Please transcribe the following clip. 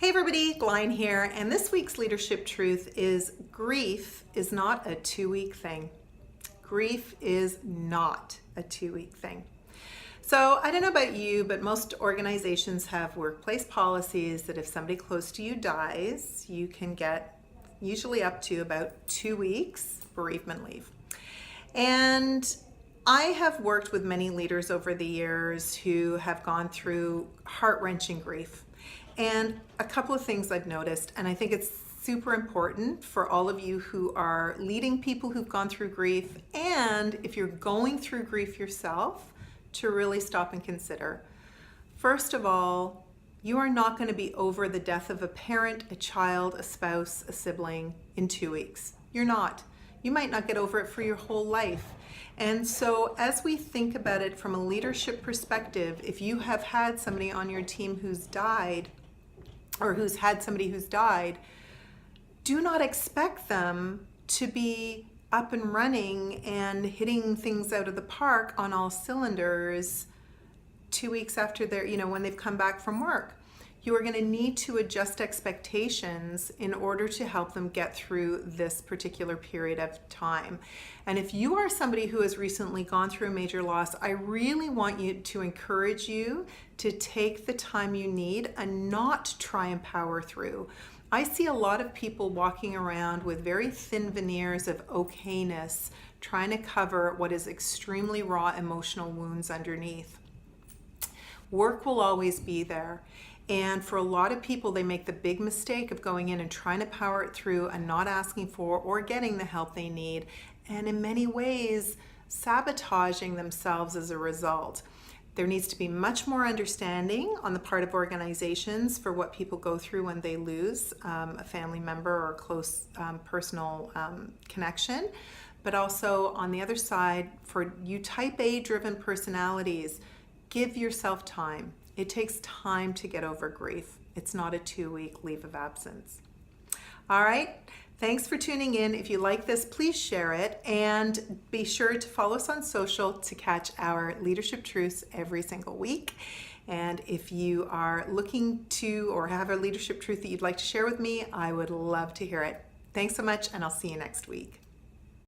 Hey everybody, Glyne here, and this week's leadership truth is grief is not a 2-week thing. Grief is not a 2-week thing. So I don't know about you, but most organizations have workplace policies that if somebody close to you dies, you can get usually up to about 2 weeks bereavement leave. And I have worked with many leaders over the years who have gone through heart-wrenching grief. And a couple of things I've noticed, and I think it's super important for all of you who are leading people who've gone through grief, and if you're going through grief yourself, to really stop and consider. First of all, you are not going to be over the death of a parent, a child, a spouse, a sibling in 2 weeks. You're not. You might not get over it for your whole life. And so as we think about it from a leadership perspective, if you have had somebody on your team who's died, or who's had somebody who's died, do not expect them to be up and running and hitting things out of the park on all cylinders 2 weeks after they're, when they've come back from work. You are going to need to adjust expectations in order to help them get through this particular period of time. And if you are somebody who has recently gone through a major loss, I really want you to encourage you to take the time you need and not try and power through. I see a lot of people walking around with very thin veneers of okayness, trying to cover what is extremely raw emotional wounds underneath. Work will always be there. And for a lot of people, they make the big mistake of going in and trying to power it through and not asking for or getting the help they need, and in many ways sabotaging themselves as a result. There needs to be much more understanding on the part of organizations for what people go through when they lose a family member or a close personal connection. But also on the other side, for you type A driven personalities, give yourself time. It takes time to get over grief. It's not a 2-week leave of absence. All right, thanks for tuning in. If you like this, please share it, and be sure to follow us on social to catch our leadership truths every single week. And if you are looking to or have a leadership truth that you'd like to share with me, I would love to hear it. Thanks so much, and I'll see you next week.